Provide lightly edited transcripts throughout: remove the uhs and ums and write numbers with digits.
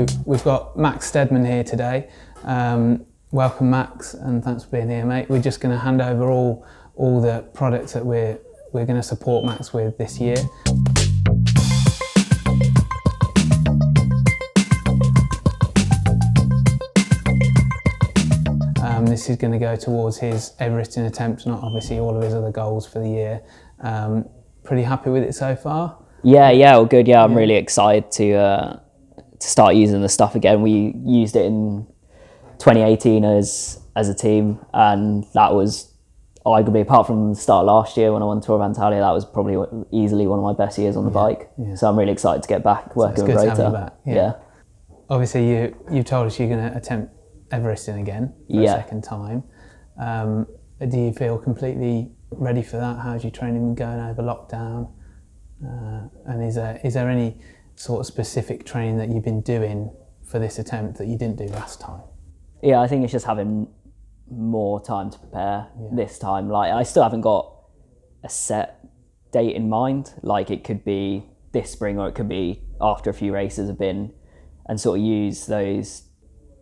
So we've got Max Stedman here today. Welcome, Max, and thanks for being here, mate. We're just going to hand over all the products that we're going to support Max with this year. This is going to go towards his Everesting attempts, not obviously all of his other goals for the year. Pretty happy with it so far? Yeah, all good. Yeah, I'm really excited to start using the stuff again. We used it in 2018 as a team, and that was arguably, apart from the start last year when I won Tour of Antalya, that was probably easily one of my best years on the bike. Yeah. So I'm really excited to get back working with Rota. Yeah. Obviously, you've told us you're going to attempt Everesting again for a second time. Do you feel completely ready for that? How's your training been going over lockdown? And is there any sort of specific training that you've been doing for this attempt that you didn't do last time? Yeah, I think it's just having more time to prepare this time. Like, I still haven't got a set date in mind. Like, it could be this spring or it could be after a few races have been, and sort of use those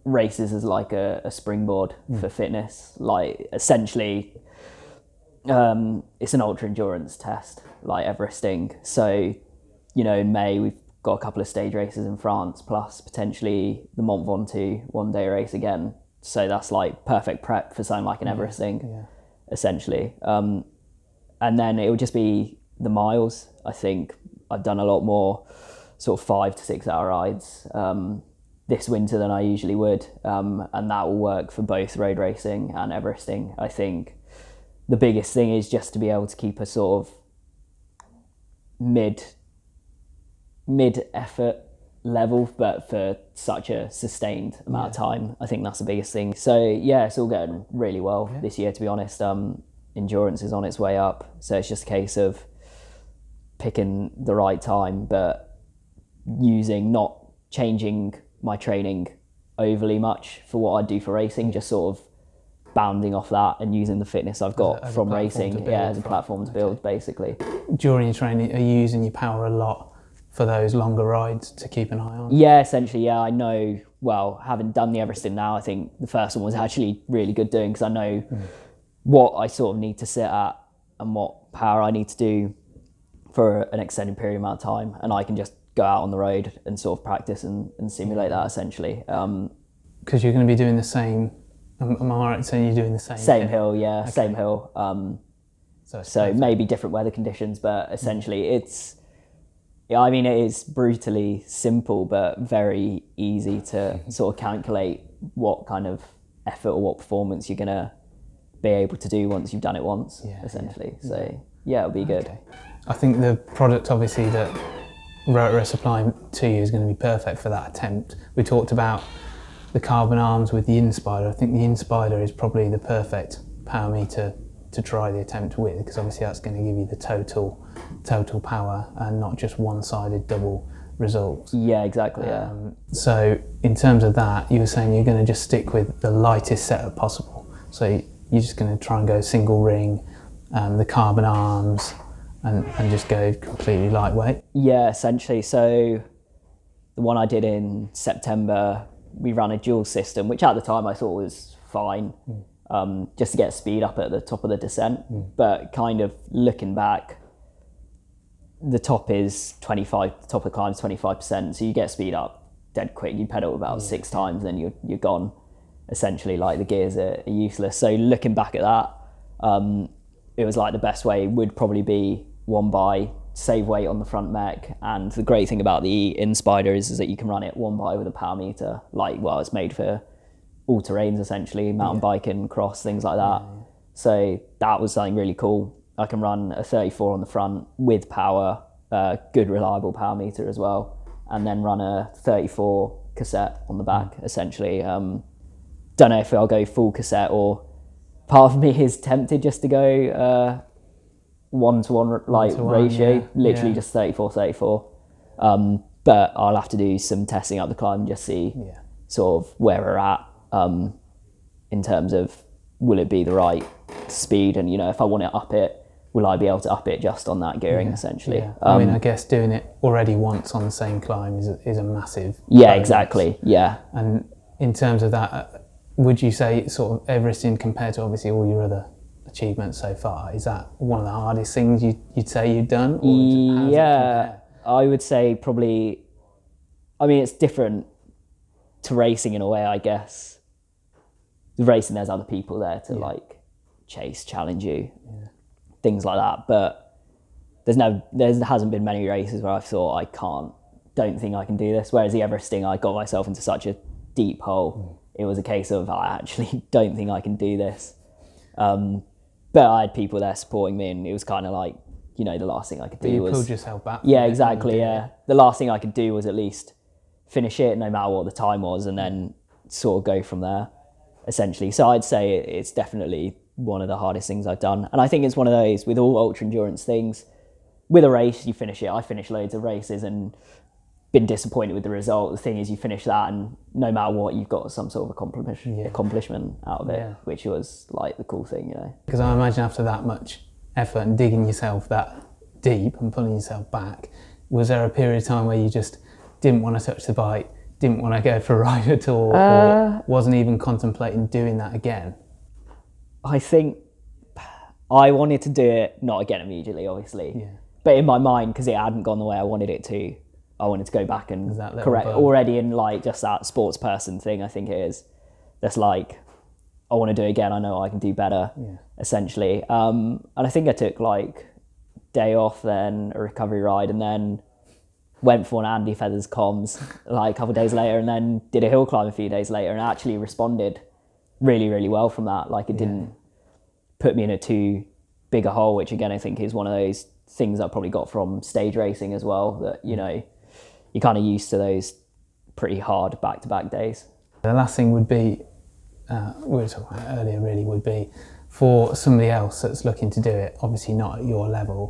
races as like a springboard for fitness. Like, essentially, it's an ultra endurance test, like Everesting. So, you know, in May we've got a couple of stage races in France, plus potentially the Mont Ventoux one-day race again. So that's like perfect prep for something like an Everesting, essentially. And then it would just be the miles. I think I've done a lot more sort of 5 to 6 hour rides this winter than I usually would, and that will work for both road racing and Everesting. I think the biggest thing is just to be able to keep a sort of mid effort level, but for such a sustained amount of time. I think that's the biggest thing. So yeah, it's all going really well this year, to be honest. Endurance is on its way up, so it's just a case of picking the right time, but not changing my training overly much for what I do for racing, just sort of bounding off that and using the fitness I've got from racing as a platform to build, basically. During your training, are you using your power a lot for those longer rides to keep an eye on? Yeah, essentially, yeah. I know, well, having done the Everesting now, I think the first one was actually really good doing, because I know what I sort of need to sit at and what power I need to do for an extended period amount of time, and I can just go out on the road and sort of practice and simulate that, essentially. Because you're going to be doing the same, am I right in saying you're doing the same hill? Yeah, okay. Same hill. So maybe different weather conditions, but essentially it's, I mean, it is brutally simple, but very easy to sort of calculate what kind of effort or what performance you're going to be able to do once you've done it once, essentially. So yeah, it'll be good. Okay. I think the product, obviously, that Rota are supplying to you is going to be perfect for that attempt. We talked about the carbon arms with the Inspider. I think the Inspider is probably the perfect power meter to try the attempt with, because obviously that's going to give you the total power and not just one-sided double results. Yeah, exactly. So in terms of that, you were saying you're going to just stick with the lightest setup possible. So you're just going to try and go single ring, the carbon arms, and just go completely lightweight? Yeah, essentially. So the one I did in September, we ran a dual system, which at the time I thought was fine, just to get speed up at the top of the descent. But kind of looking back, the top is 25, the top of the climb is 25%, so you get speed up dead quick. You pedal about 6 times, then you're gone. Essentially, like, the gears are useless. So looking back at that, it was like the best way would probably be one by, save weight on the front mech. And the great thing about the Inspider is that you can run it one by with a power meter. Like, well, it's made for all terrains, essentially, mountain biking, cross, things like that. So that was something really cool. I can run a 34 on the front with power, good reliable power meter as well, and then run a 34 cassette on the back, essentially. Don't know if I'll go full cassette, or part of me is tempted just to go 1-to-1 ratio, literally just 34. But I'll have to do some testing up the climb, just see sort of where we're at in terms of will it be the right speed, and, you know, if I want to up it will I be able to up it just on that gearing, essentially? Yeah. I mean, I guess doing it already once on the same climb is a massive Yeah, bonus. exactly. Yeah. And in terms of that, would you say sort of Everesting compared to obviously all your other achievements so far, is that one of the hardest things you'd say you've done? Or how does it compare? I would say probably, I mean, it's different to racing in a way, I guess. With racing, there's other people there to like chase, challenge you, things like that. But there hasn't been many races where I've thought don't think I can do this. Whereas the Everesting, I got myself into such a deep hole. It was a case of, I actually don't think I can do this. But I had people there supporting me, and it was kind of like, the last thing I could do was... You pulled yourself back. Yeah, exactly, yeah. The last thing I could do was at least finish it, no matter what the time was, and then sort of go from there, essentially. So I'd say it's definitely one of the hardest things I've done. And I think it's one of those, with all ultra endurance things, with a race, you finish it. I finished loads of races and been disappointed with the result. The thing is, you finish that, and no matter what, you've got some sort of accomplishment out of it, which was like the cool thing, Because I imagine after that much effort and digging yourself that deep and pulling yourself back, was there a period of time where you just didn't want to touch the bike, didn't want to go for a ride at all, or wasn't even contemplating doing that again? I think I wanted to do it, not again immediately, obviously, but in my mind, because it hadn't gone the way I wanted it to, I wanted to go back and correct already in like just that sports person thing. I think it is. That's like, I want to do it again. I know I can do better, essentially. And I think I took like day off, then a recovery ride, and then went for an Andy Feathers comms like a couple of days later, and then did a hill climb a few days later, and actually responded really, really well from that. Like, it didn't put me in a too big a hole, which again, I think is one of those things I probably got from stage racing as well, that, you're kind of used to those pretty hard back-to-back days. The last thing would be, we were talking about earlier really, would be for somebody else that's looking to do it, obviously not at your level.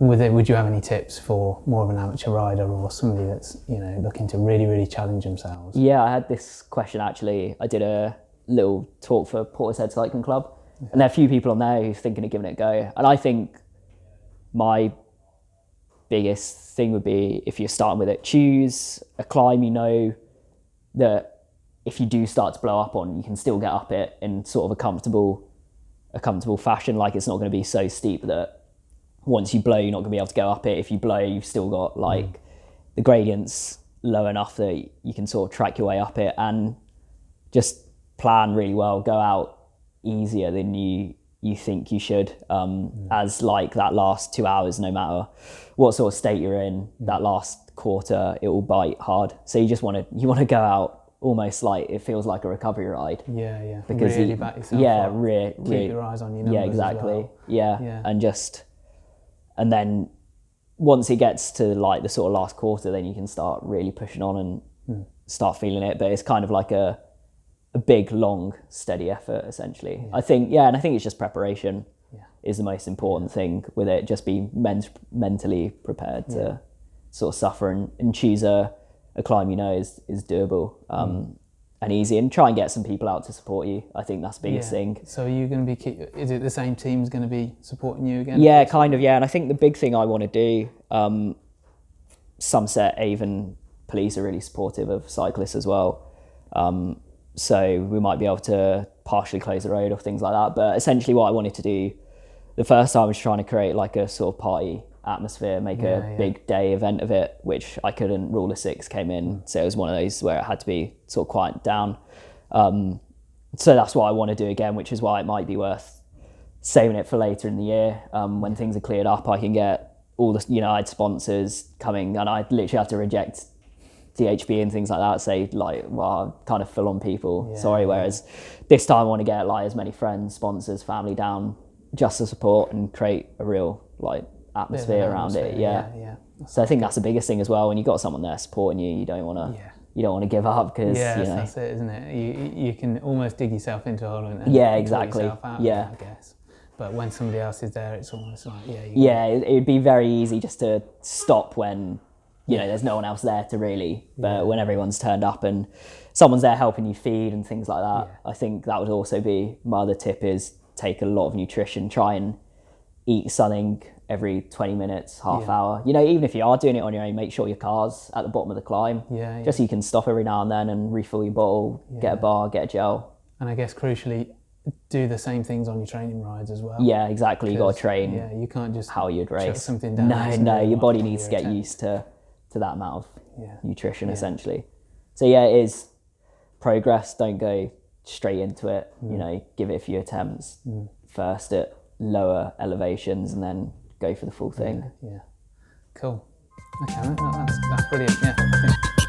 Would you have any tips for more of an amateur rider or somebody that's looking to really, really challenge themselves? Yeah, I had this question actually. I did a little talk for Portishead Cycling Club, and there are a few people on there who's thinking of giving it a go. And I think my biggest thing would be, if you're starting with it, choose a climb that if you do start to blow up on, you can still get up it in sort of a comfortable fashion. Like, it's not going to be so steep that once you blow, you're not going to be able to go up it. If you blow, you've still got like the gradients low enough that you can sort of track your way up it, and just plan really well. Go out easier than you think you should, as like that last 2 hours, no matter what sort of state you're in, that last quarter, it will bite hard. So you want to go out almost like it feels like a recovery ride. Because really back yourself up. Keep your eyes on your numbers exactly. as well. And then once it gets to like the sort of last quarter, then you can start really pushing on and start feeling it. But it's kind of like a big, long, steady effort, essentially. I think it's just preparation is the most important thing with it. Just be mentally prepared to sort of suffer and choose a climb is doable and easy, and try and get some people out to support you. I think that's the biggest thing. So are you going to be, is it the same team's going to be supporting you again? Yeah, kind of, and I think the big thing I want to do, Somerset Avon police are really supportive of cyclists as well. So we might be able to partially close the road or things like that. But essentially what I wanted to do the first time was trying to create like a sort of party atmosphere, make a big day event of it, which I couldn't. Rule of 6 came in. So it was one of those where it had to be sort of quiet down. So that's what I want to do again, which is why it might be worth saving it for later in the year. When things are cleared up, I can get all the, I had sponsors coming, and I literally had to reject DHB and things like that, say like, well, I'm kind of full on people, sorry. Whereas this time I want to get like as many friends, sponsors, family down, just to support and create a real like atmosphere around it. So I think that's the biggest thing as well. When you've got someone there supporting you, you don't want to give up, because that's it, isn't it? You can almost dig yourself into a hole and exactly. Yourself out, I guess. But when somebody else is there, it's almost like it'd be very easy just to stop when there's no one else there to really, but when everyone's turned up and someone's there helping you feed and things like that, I think that would also be my other tip, is take a lot of nutrition, try and eat something every 20 minutes, half Yeah. hour. You know, even if you are doing it on your own, make sure your car's at the bottom of the climb. Yeah, Just so you can stop every now and then and refill your bottle, get a bar, get a gel. And I guess crucially, do the same things on your training rides as well. Yeah, exactly. You got to train Yeah, you can't just how you'd chuck race. something down. No, your body needs to your get attempt. used to that amount of Yeah. nutrition, essentially. So yeah, it is progress. Don't go straight into it. You know, give it a few attempts first at lower elevations, and then go for the full thing. Yeah. Cool. Okay, that's brilliant. Yeah. I think